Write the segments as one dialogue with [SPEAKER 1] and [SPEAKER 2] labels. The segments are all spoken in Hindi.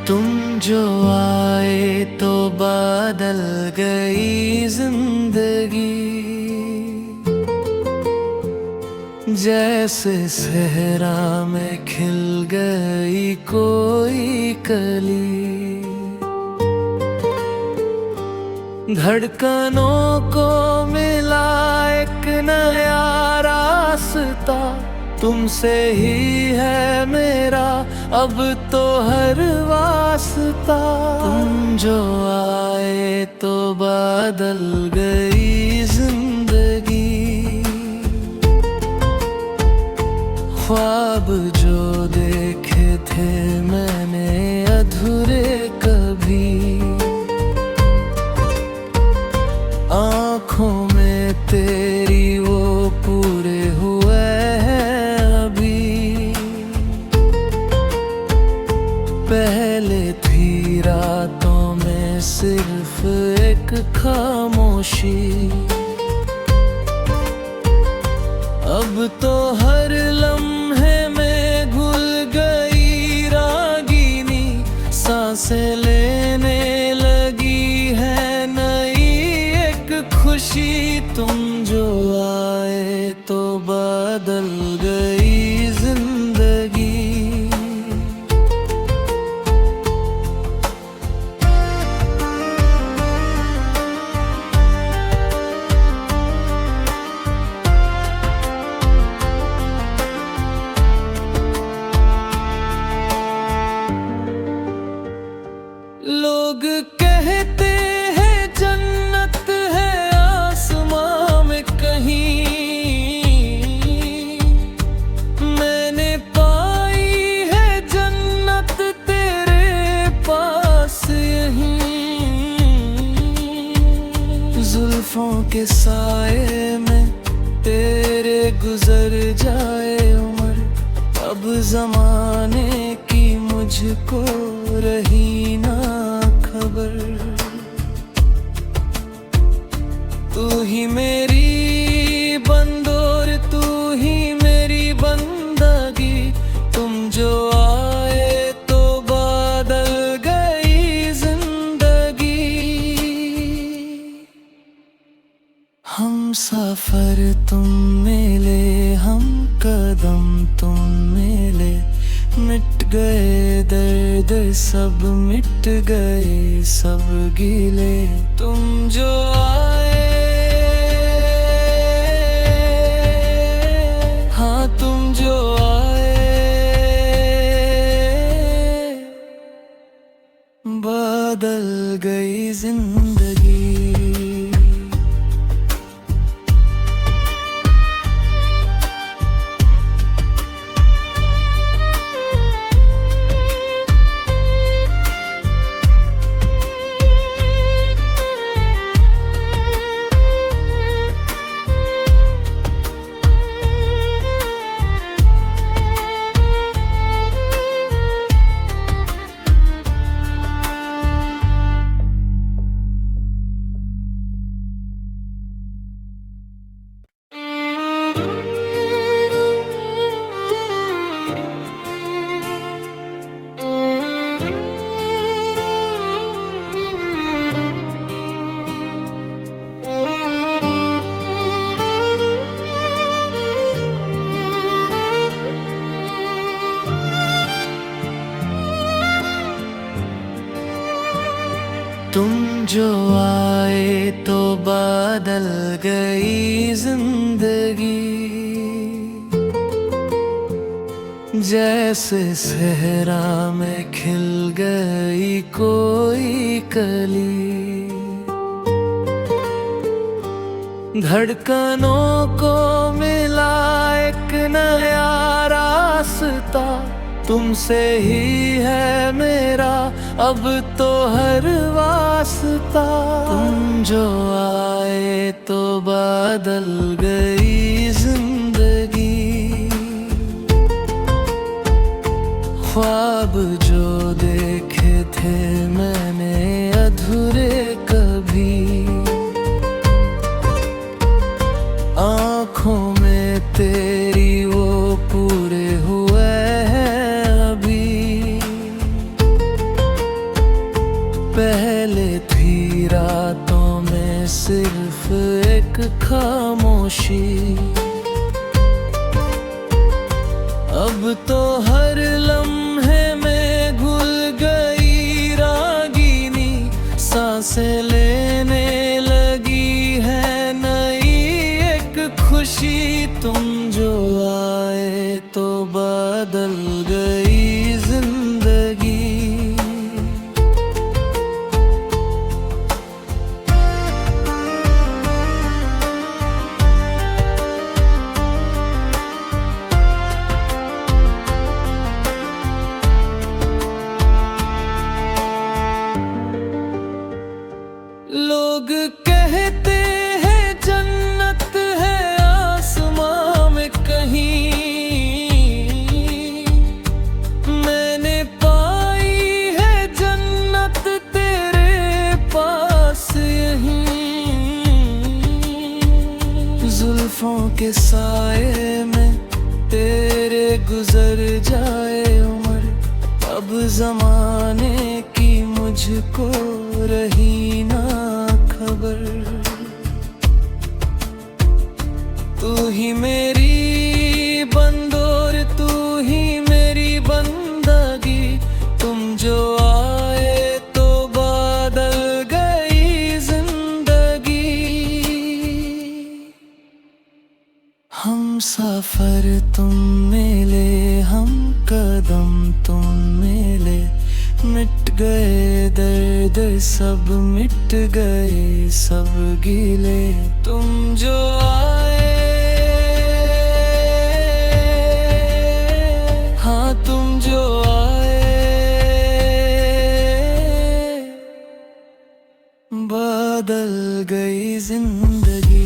[SPEAKER 1] तुम जो आए तो बदल गई जिंदगी, जैसे सहरा में खिल गई कोई कली। धड़कनों को मिला एक नया रास्ता, तुमसे ही है मेरा अब तो हर वास्ता। तुम जो आए तो बदल गई जिंदगी, ख्वाब जो देखे थे मैंने अधूरे कभी, आँखों में तेरी वो पूरे हुए पहले थी रातों में सिर्फ एक खामोशी, अब तो हर लम्हे में घुल गई रागीनी। सांसें लेने लगी है नई एक खुशी, तुम जो आए तो बदल गई जिंदगी। लोग कहते हैं जन्नत है आसमां में कहीं, मैंने पाई है जन्नत तेरे पास यहीं। जुल्फों के साए में तेरे गुजर जाए उम्र, अब जमाने की मुझको रही ना खबर। तू ही मेरी बंदोर, तू ही मेरी बंदगी, तुम जो आए तो बदल गई जिंदगी। हम सफर तुम मिले, हम कदम तुम मिले, मिट गए दर्द सब, मिट गए सब गिले। तुम जो आए, हाँ तुम जो आए, बदल गई जिंदगी। तुम जो आए तो बदल गई जिंदगी, जैसे सहरा में खिल गई कोई कली। धड़कनों को मिला एक नया रास्ता, तुमसे ही है मेरा अब तो हर वास्ता। तुम जो आए तो बदल गई जिंदगी। ख्वाब जो देखे थे मैंने अधूरे कभी, आँखों में तेरी वो पूरे हुए हैं अभी। पहले थी रातों में सिर्फ एक खामोशी, अब तो हर लम्हे में घुल गई रागिनी। सांसें लेने लगी है नई एक खुशी, तुम जो आए तो बदल गई जिंदगी। लोग कहते हैं जन्नत है आसमां में कहीं, मैंने पाई है जन्नत तेरे पास यहीं। जुल्फों के साए में तेरे गुजर जाए उम्र, अब जमाने की मुझको रही ना खबर। तू ही मेरी बंदोर, तू ही मेरी बंदगी, तुम जो आए तो बदल गई जिंदगी। हम सफर तुम मिले, हम कदम तुम मिले, मिट गए दर्द सब, मिट गए सब गिले, तुम जो आए। हाँ तुम जो आए, बदल गई जिंदगी।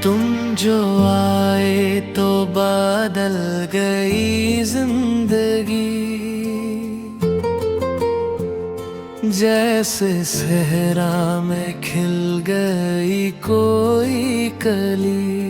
[SPEAKER 1] तुम जो आए तो बदल गई जिंदगी। जैसे सहरा में खिल गई कोई कली,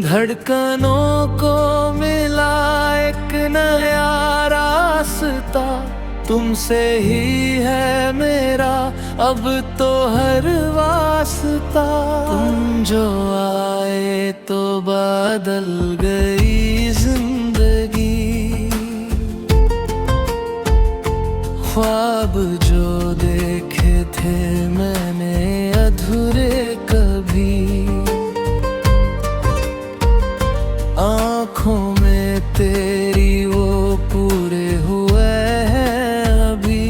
[SPEAKER 1] धड़कनों को मिला एक नया रास्ता। तुमसे ही है मेरा अब तो हर वास्ता। तुम जो आए तो बदल गई जिंदगी। ख्वाब जो देखे थे मैंने अधूरे कभी, आँखों में तेरी वो पूरे हुए हैं अभी।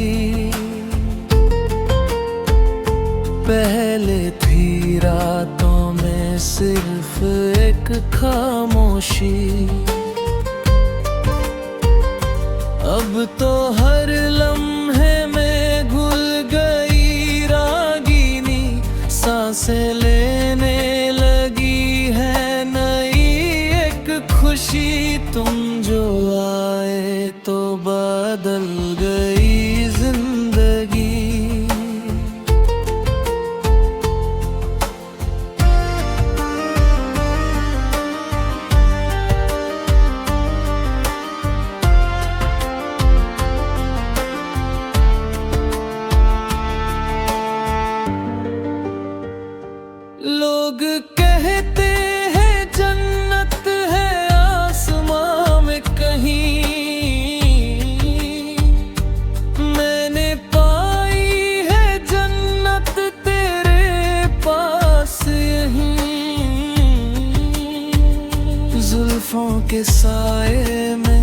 [SPEAKER 1] पहले थी रातों में सिर्फ एक खामोशी, अब तो हर लम्हे में घुल गई रागिनी। सांसें लेने लगी है नई एक खुशी। तुम जो आए तो बदल गई जिंदगी। लोग कहते हैं जन्नत है आसमां में कहीं, मैंने पाई है जन्नत तेरे पास यहीं। जुल्फों के साए में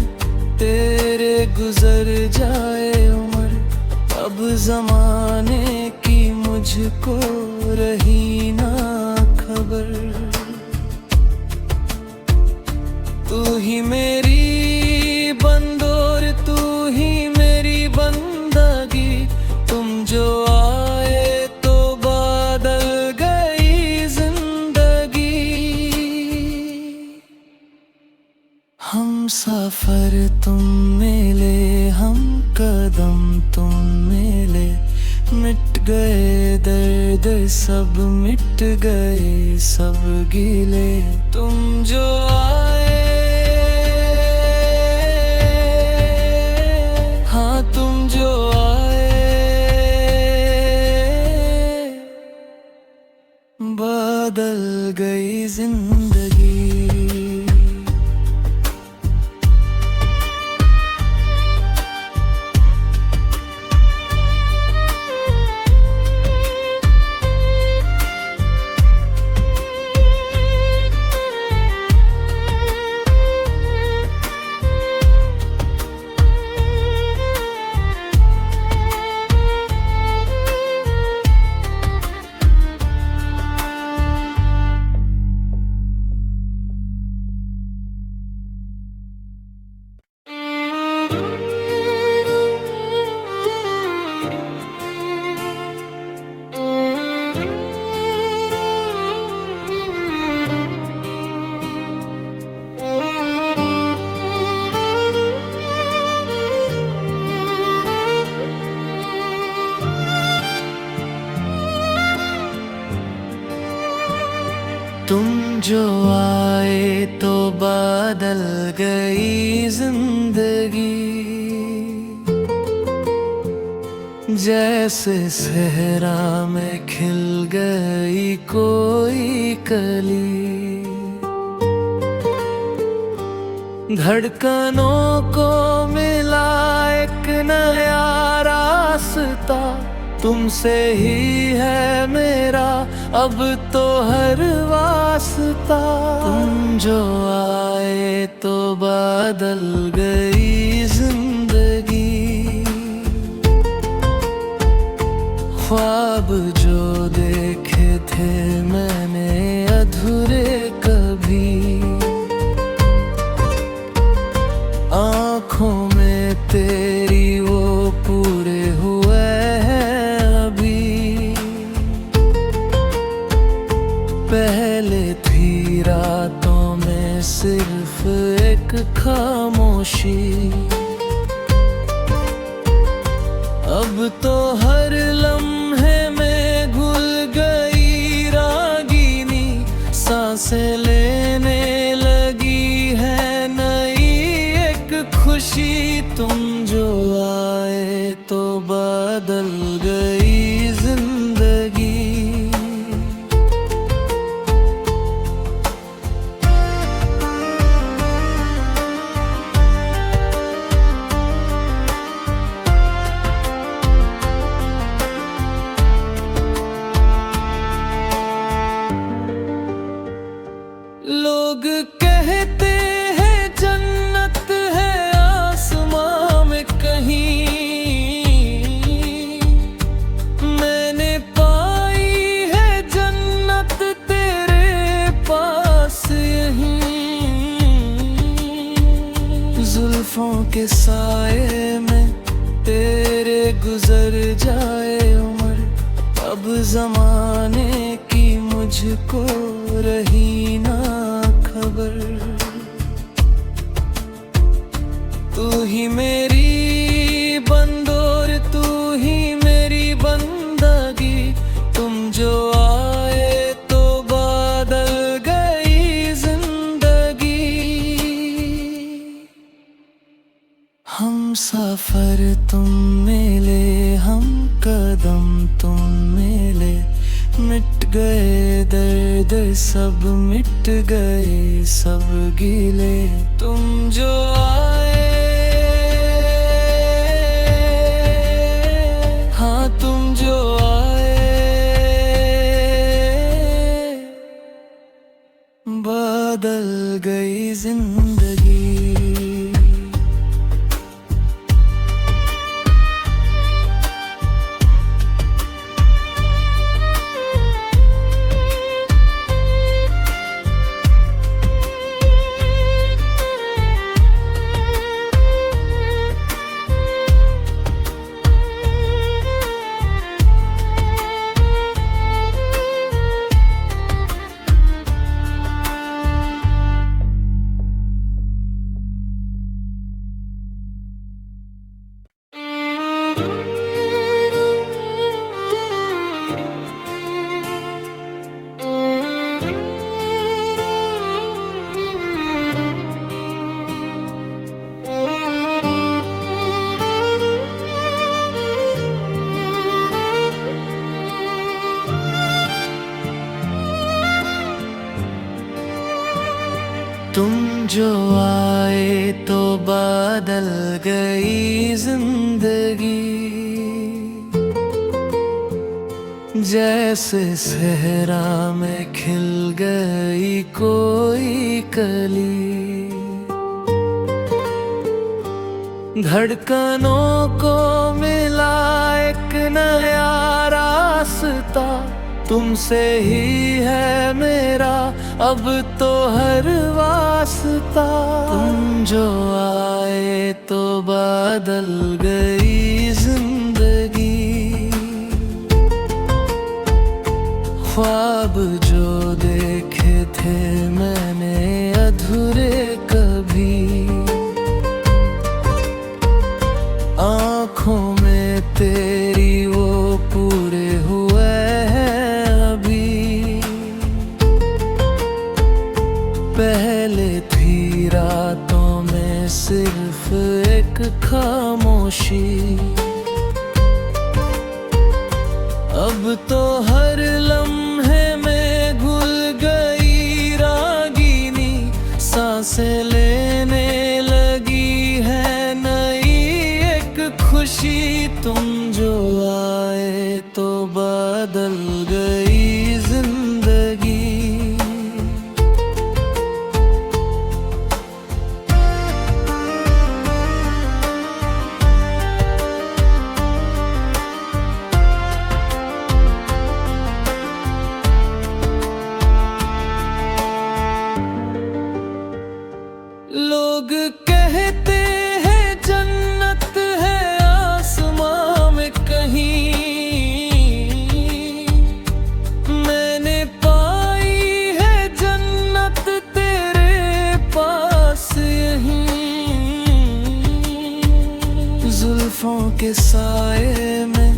[SPEAKER 1] तेरे गुजर जाए उम्र, अब जमाने की मुझको रही ना खबर। तू ही मेरी बंदोर, तू ही मेरी बंदगी, तुम जो आए तो बदल गई जिंदगी। हम सफर तुम मिले, हम कदम तुम मिले, मिट गए दर्द सब, मिट गए सब गिले, तुम जो आए, हाँ तुम जो आए, बदल गई जिंदगी। तुम जो आए तो बदल गई जिंदगी। जैसे सहरा में खिल गई कोई कली, धड़कनों को मिला एक नया रास्ता, तुमसे ही है मेरा अब तो हर वास्ता। तुम जो आए तो बदल गई जिंदगी, ख्वाब जो देखे थे मैंने अधूरे कभी, आँखों में तेरी वो पूरे हुए हैं अभी। पहले थी रातों में सिर्फ एक खामोशी, अब तो हर लम्हे में घुल गई रागीनी, सांसें लेने लगी है नई एक खुशी। तुम जो आए तो बदल गई जिंदगी। लोग कहते हैं जन्नत है आसमां में कहीं, मैंने पाई है जन्नत तेरे पास यहीं। जुल्फों के साए में तेरे गुजर जाए उम्र, अब जमाने की मुझको रही ना खबर। तू ही मेरी बंदोर, तू ही मेरी बंदगी, तुम जो आए तो बदल गई जिंदगी। हम सफर तुम मिले, हम कदम तुम मिले, मिट गए दर्द सब, मिट गए सब गिले, तुम जो आए। हाँ तुम जो आए, बदल गई जिंदगी। तुम जो आए तो बदल गई जिंदगी। जैसे सहरा में खिल गई कोई कली, धड़कनों को मिला एक नया रास्ता। तुमसे ही है मेरा अब तो हर वास्ता। तुम जो आए तो बदल गई जिंदगी। ख्वाब जो देखे थे मैंने अधूरे कभी, आँखों में तेरी वो पूरे हुए हैं अभी। पहले थी रातों में सिर्फ एक खामोशी, अब तो हर लम्हे में घुल गई रागिनी। सांसें लेने लगी है नई एक खुशी। तुम जो आए तो बदल गई जिंदगी। लोग कहते हैं जन्नत है आसमां में कहीं, मैंने पाई है जन्नत तेरे पास यहीं। जुल्फों के साए में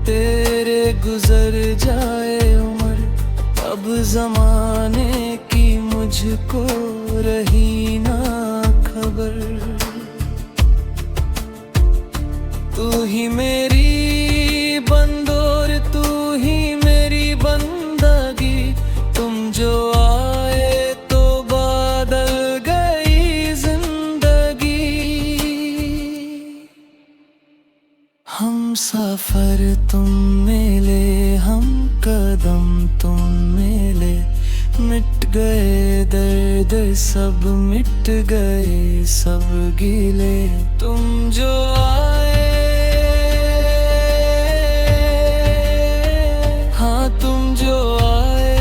[SPEAKER 1] तेरे गुजर जाए उम्र, अब जमाने की मुझको रही ना खबर। तू ही मेरी बंदोर, तू ही मेरी बंदगी। तुम जो आए तो बदल गई जिंदगी। हम सफर तुम मिले, हम कदम तुम मिले, मिट गए दर्द सब, मिट गए सब गिले। तुम जो आए, हाँ तुम जो आए,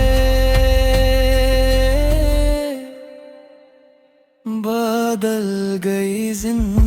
[SPEAKER 1] बदल गई जिंदगी।